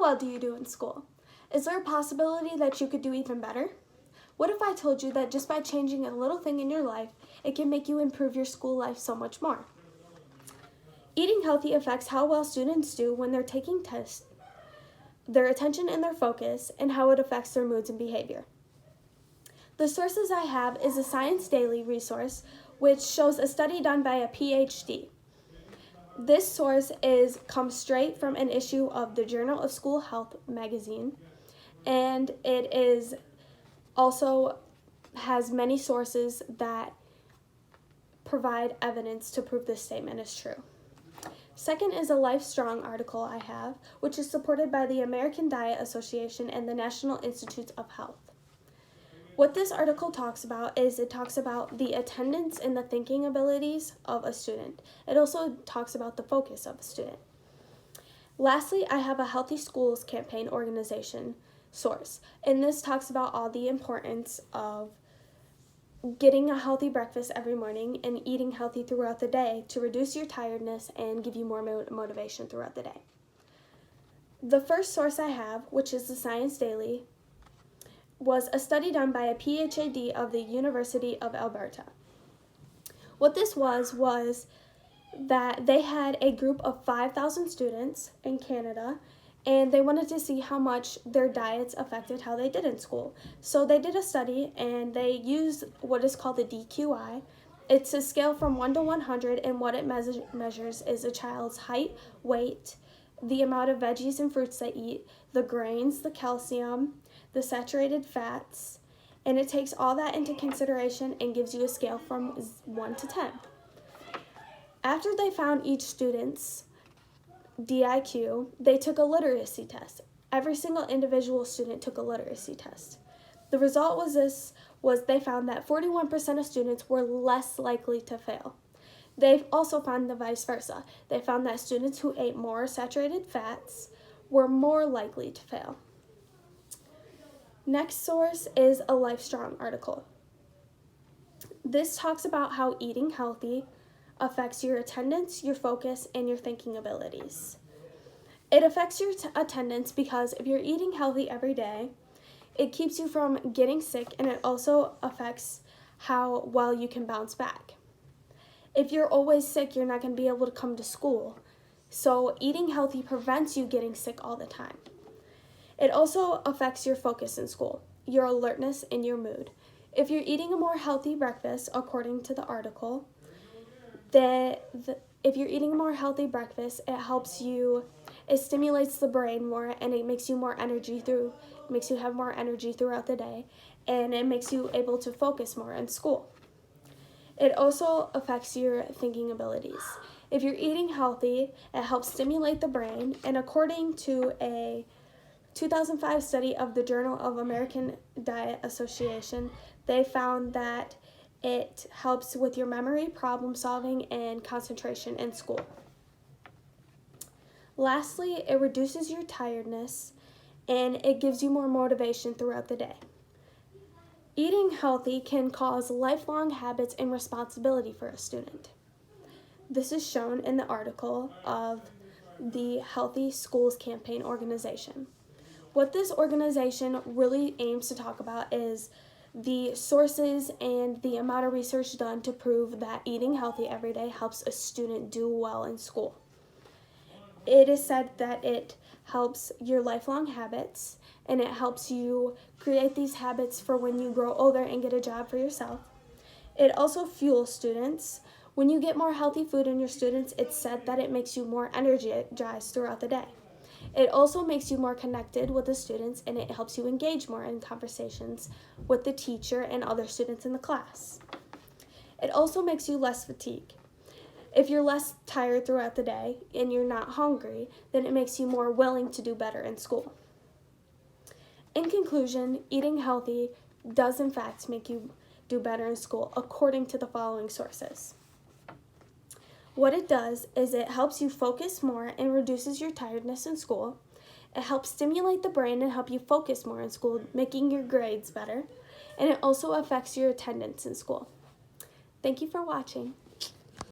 well do you do in school? Is there a possibility that you could do even better? What if I told you that just by changing a little thing in your life, it can make you improve your school life so much more? Eating healthy affects how well students do when they're taking tests, their attention and their focus, and how it affects their moods and behavior. The sources I have is a Science Daily resource, which shows a study done by a PhD. This source comes straight from an issue of the Journal of School Health magazine, and it is also has many sources that provide evidence to prove this statement is true. Second is a Life Strong article I have, which is supported by the American Diet Association and the National Institutes of Health. What this article talks about is it talks about the attendance and the thinking abilities of a student. It also talks about the focus of a student. Lastly, I have a Healthy Schools Campaign organization source, and this talks about all the importance of getting a healthy breakfast every morning and eating healthy throughout the day to reduce your tiredness and give you more motivation throughout the day. The first source I have, which is the Science Daily, was a study done by a PhD of the University of Alberta. What this was that they had a group of 5,000 students in Canada, and they wanted to see how much their diets affected how they did in school. So they did a study, and they used what is called the DQI. It's a scale from 1 to 100, and what it measures is a child's height, weight, the amount of veggies and fruits they eat, the grains, the calcium, the saturated fats, and it takes all that into consideration and gives you a scale from 1 to 10. After they found each student's DIQ, they took a literacy test. Every single individual student took a literacy test. The result was they found that 41% of students were less likely to fail. They've also found the vice versa. They found that students who ate more saturated fats were more likely to fail. Next source is a Life Strong article. This talks about how eating healthy affects your attendance, your focus, and your thinking abilities. It affects your attendance because if you're eating healthy every day, it keeps you from getting sick, and it also affects how well you can bounce back. If you're always sick, you're not going to be able to come to school. So eating healthy prevents you getting sick all the time. It also affects your focus in school, your alertness, and your mood. If you're eating a more healthy breakfast, according to the article, if you're eating a more healthy breakfast, it stimulates the brain more, and it makes you have more energy throughout the day, and it makes you able to focus more in school. It also affects your thinking abilities. If you're eating healthy, it helps stimulate the brain, and according to a 2005 study of the Journal of American Diet Association, they found that it helps with your memory, problem solving, and concentration in school. Lastly, it reduces your tiredness, and it gives you more motivation throughout the day. Eating healthy can cause lifelong habits and responsibility for a student. This is shown in the article of the Healthy Schools Campaign organization. What this organization really aims to talk about is the sources and the amount of research done to prove that eating healthy every day helps a student do well in school. It is said that it helps your lifelong habits, and it helps you create these habits for when you grow older and get a job for yourself. It also fuels students. When you get more healthy food in your students, it's said that it makes you more energized throughout the day. It also makes you more connected with the students, and it helps you engage more in conversations with the teacher and other students in the class. It also makes you less fatigued. If you're less tired throughout the day and you're not hungry, then it makes you more willing to do better in school. In conclusion, eating healthy does in fact make you do better in school according to the following sources. What it does is it helps you focus more and reduces your tiredness in school. It helps stimulate the brain and help you focus more in school, making your grades better. And it also affects your attendance in school. Thank you for watching.